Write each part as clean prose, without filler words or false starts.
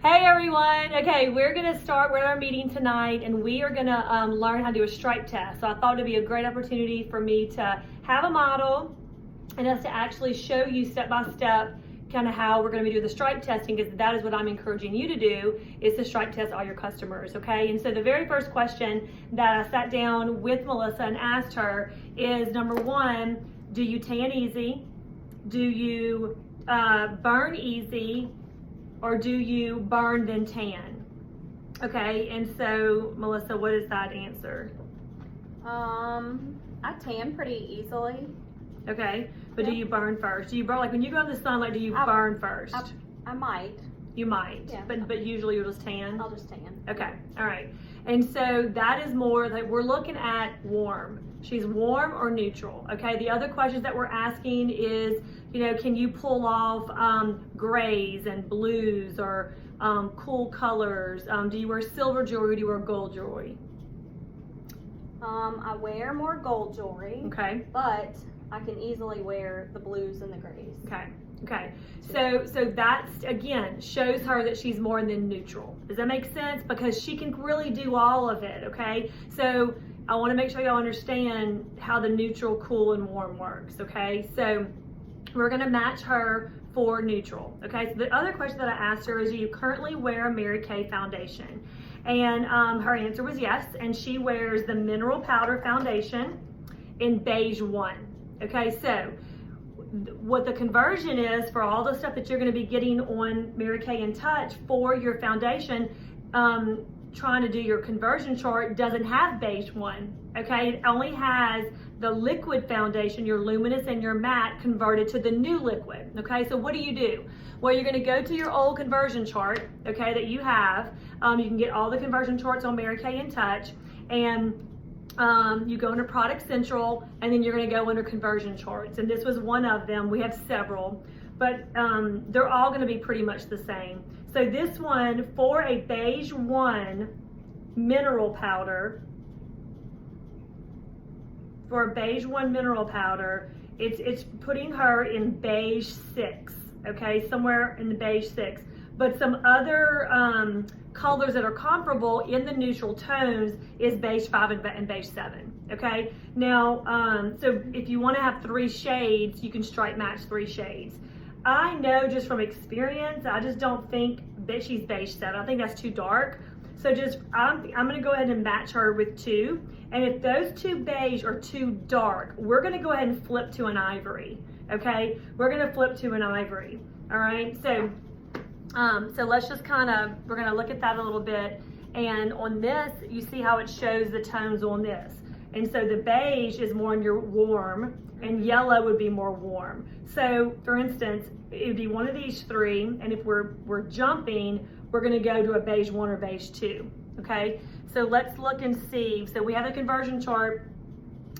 Hey everyone. Okay, we're gonna start with our meeting tonight, and we are gonna learn how to do a stripe test. So I thought it'd be a great opportunity for me to have a model and us to actually show you step by step kind of how we're gonna be doing the stripe testing, because that is what I'm encouraging you to do, is to stripe test all your customers, okay? And so the very first question that I sat down with Melissa and asked her is, number one, do you tan easy? Do you burn easy? Or do you burn then tan? Okay, and so Melissa, what is that answer? I tan pretty easily. Okay, but Yeah. do you burn first? Do you burn, like when you go in the sunlight, do you burn first? I might. You might, Yeah. but usually you'll just tan? I'll just tan. Okay, all right. And so that is more like we're looking at warm. She's warm or neutral, okay? The other questions that we're asking is, you know, can you pull off grays and blues or cool colors? Do you wear silver jewelry or do you wear gold jewelry? I wear more gold jewelry. Okay. But I can easily wear the blues and the grays. Okay. Okay. So that's, again, shows her that she's more than neutral. Does that make sense? Because she can really do all of it, okay? So I want to make sure y'all understand how the neutral, cool, and warm works, okay? So we're going to match her for neutral, okay? So the other question that I asked her is, do you currently wear a Mary Kay foundation? And her answer was yes, and she wears the Mineral Powder Foundation in Beige 1, okay? So what the conversion is for all the stuff that you're going to be getting on Mary Kay in Touch for your foundation, trying to do your conversion chart doesn't have Beige 1, okay? It only has the liquid foundation, your luminous and your matte, converted to the new liquid, okay? So what do? Well, you're going to go to your old conversion chart, okay, that you have. You can get all the conversion charts on Mary Kay in Touch, and you go into Product Central, and then you're going to go under conversion charts, and this was one of them. We have several, but they're all going to be pretty much the same. So this one, for a Beige 1 mineral powder, it's putting her in Beige 6, okay, somewhere in the Beige 6. But some other colors that are comparable in the neutral tones is Beige 5 and Beige 7, okay? Now, so if you want to have 3 shades, you can stripe match 3 shades. I know just from experience, I just don't think that she's Beige 7. I think that's too dark. So just, I'm going to go ahead and match her with 2. And if those 2 beige are too dark, we're going to go ahead and flip to an ivory, okay? We're going to flip to an ivory, all right? So let's just we're going to look at that a little bit. And on this, you see how it shows the tones on this. And so the beige is more in your warm, and yellow would be more warm. So for instance, it would be one of these 3, and if we're jumping, we're going to go to a Beige 1 or Beige 2, okay? So let's look and see. So we have a conversion chart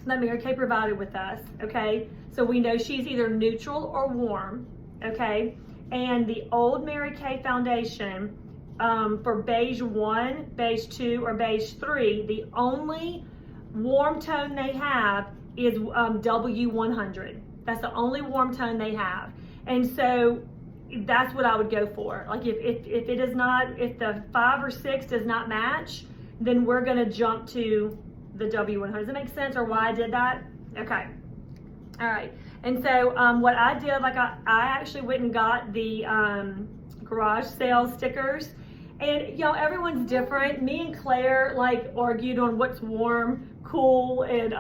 that Mary Kay provided with us, okay? So we know she's either neutral or warm, okay? And the old Mary Kay foundation, for Beige 1, Beige 2, or Beige 3, the only warm tone they have is W100. That's the only warm tone they have. And so that's what I would go for. Like if the 5 or 6 does not match, then we're gonna jump to the W100. Does that make sense, or why I did that? Okay. All right. And so what I did, like I actually went and got the garage sale stickers. And y'all, everyone's different. Me and Claire like argued on what's warm, cool, and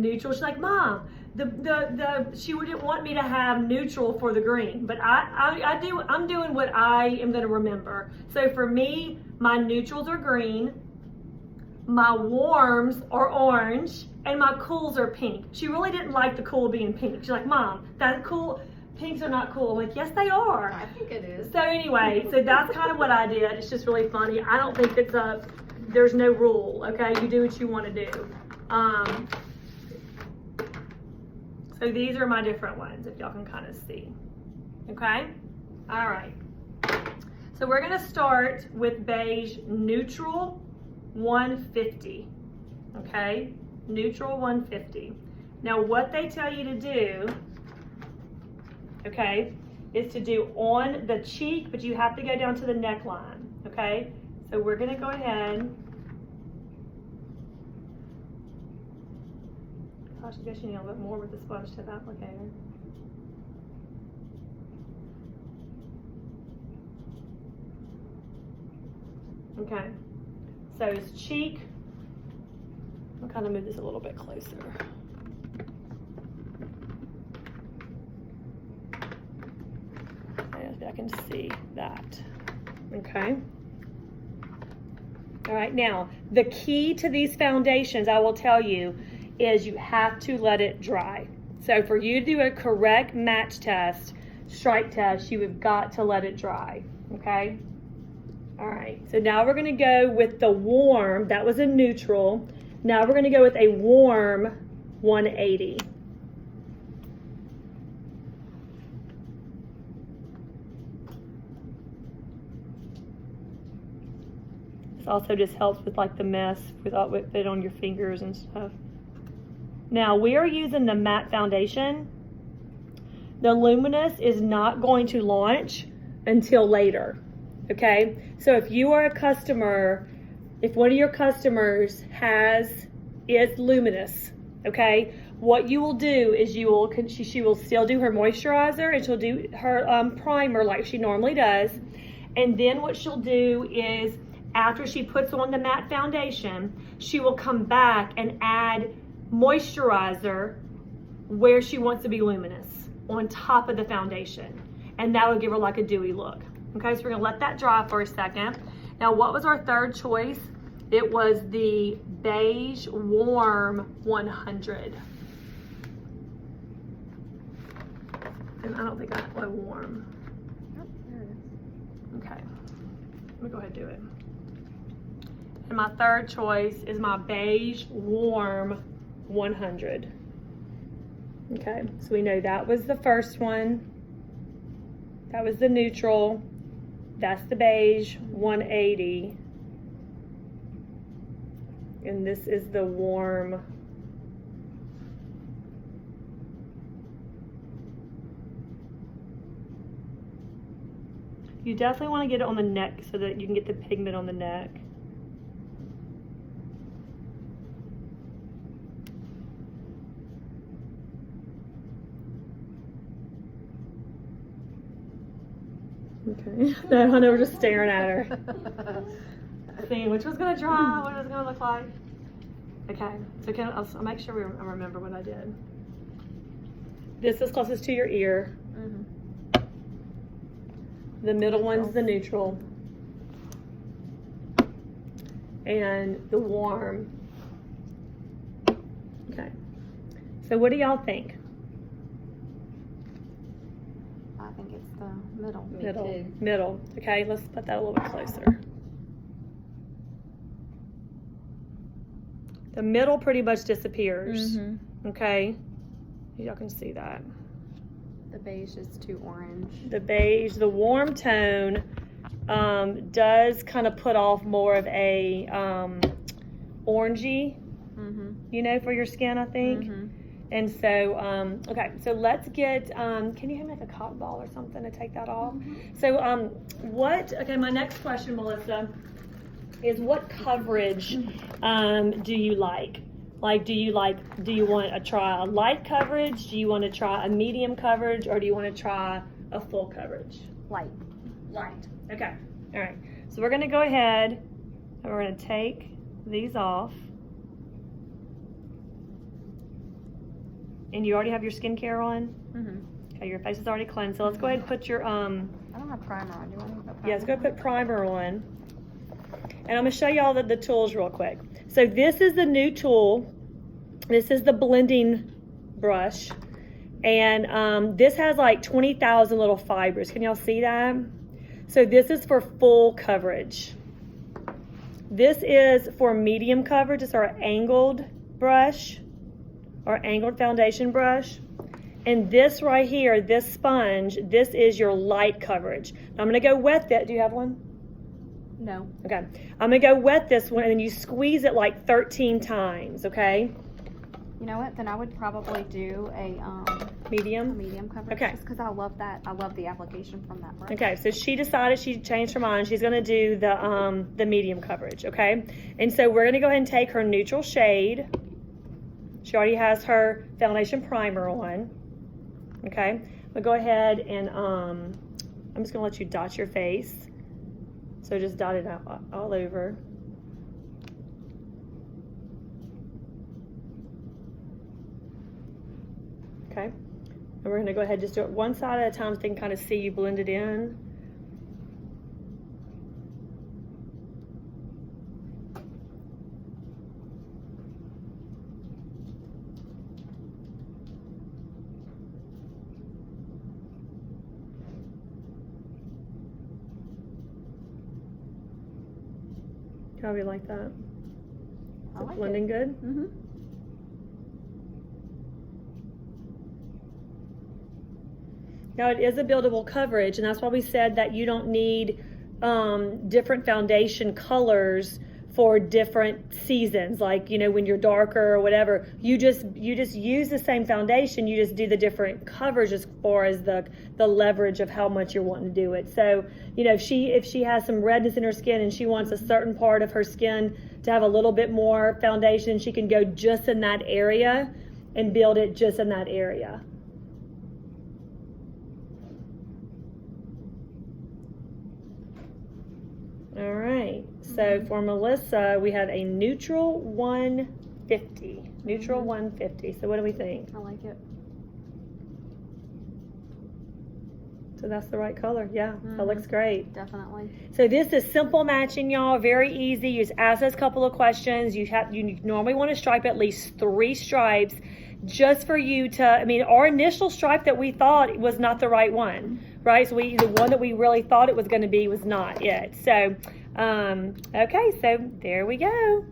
neutral. She's like, Mom, she wouldn't want me to have neutral for the green, but I'm doing what I am going to remember. So for me, my neutrals are green, my warms are orange, and my cools are pink. She really didn't like the cool being pink. She's like, Mom, that cool, pinks are not cool. I'm like, yes, they are. I think it is. So anyway, so that's kind of what I did. It's just really funny. I don't think there's no rule, okay? You do what you want to do. So these are my different ones, if y'all can kind of see, okay? All right. So we're gonna start with Beige Neutral 150, okay? Neutral 150. Now what they tell you to do, okay, is to do on the cheek, but you have to go down to the neckline, okay? So we're gonna go ahead. Gosh, I guess you need a little bit more with the sponge tip applicator. Okay, so his cheek, I'll kind of move this a little bit closer. Okay, I can see that. Okay. All right, now, the key to these foundations, I will tell you, is you have to let it dry. So for you to do a correct match test, stripe test, you have got to let it dry, okay? All right, so now we're gonna go with the warm, that was a neutral. Now we're gonna go with a warm 180. This also just helps with like the mess with it on your fingers and stuff. Now we are using the matte foundation. The luminous is not going to launch until later. Okay, so if you are a customer, if one of your customers is luminous, okay, what you will do is she will still do her moisturizer and she'll do her primer like she normally does. And then what she'll do is after she puts on the matte foundation, she will come back and add moisturizer where she wants to be luminous on top of the foundation. And that will give her like a dewy look. Okay, so we're gonna let that dry for a second. Now, what was our third choice? It was the beige warm 100. And I don't think I have a warm. Oh, there it is. Okay, let me go ahead and do it. And my third choice is my beige warm 100. Okay, so we know that was the first one. That was the neutral. That's the beige 180. And this is the warm. You definitely want to get it on the neck so that you can get the pigment on the neck. Okay. No, I know, we're just staring at her. Seeing which was gonna dry, what it was gonna look like. Okay, so I'll make sure I remember what I did. This is closest to your ear. Mm-hmm. The middle one's the neutral. And the warm. Okay. So what do y'all think? I think it's the middle. Middle. Okay, let's put that a little bit closer. The middle pretty much disappears. Mm-hmm. Okay, y'all can see that. The beige is too orange. The beige, the warm tone does kind of put off more of a orangey, you know, for your skin, I think. Mm-hmm. And so, okay, so let's get, can you hand me like a cotton ball or something to take that off? Mm-hmm. So okay, my next question, Melissa, is what coverage do you like? Like, do you want to try a light coverage? Do you want to try a medium coverage? Or do you want to try a full coverage? Light. Light. Okay. All right. So we're going to go ahead and we're going to take these off. And you already have your skincare on? Mm-hmm. Okay, your face is already cleansed. So let's go ahead and put your, I don't have primer on. Do you want me to put primer? yeah, let's go put primer on. And I'm going to show you all the tools real quick. So this is the new tool. This is the blending brush. And this has like 20,000 little fibers. Can y'all see that? So this is for full coverage. This is for medium coverage. It's our angled brush, or angled foundation brush. And this right here, this sponge, this is your light coverage. Now I'm going to go wet that. Do you have one? No. Okay, I'm gonna go wet this one and then you squeeze it like 13 times, okay? You know what? Then I would probably do a Medium? medium coverage. Okay. Just because I love that. I love the application from that brush. Okay, so she decided she changed her mind. She's gonna do the medium coverage, okay? And so we're gonna go ahead and take her neutral shade. She already has her foundation primer on, okay? We'll go ahead and I'm just gonna let you dot your face. So just dot it out all over. Okay, and we're gonna go ahead and just do it one side at a time so they can kind of see you blend it in. How do you like that? I like Blending good? Mm-hmm. Now it is a buildable coverage, and that's why we said that you don't need different foundation colors for different seasons. Like, you know, when you're darker or whatever, you just use the same foundation. You just do the different coverage as far as the leverage of how much you're wanting to do it. So, you know, if she has some redness in her skin and she wants a certain part of her skin to have a little bit more foundation, she can go just in that area and build it just in that area. All right, so for Melissa, we have a neutral 150. Neutral 150. So what do we think? I like it. So that's the right color. Yeah, that looks great. Definitely. So this is simple matching, y'all. Very easy. You just ask us a couple of questions. You normally want to stripe at least 3 stripes just for you to, I mean, our initial stripe that we thought was not the right one, right? So the one that we really thought it was going to be was not it. So, okay, so there we go.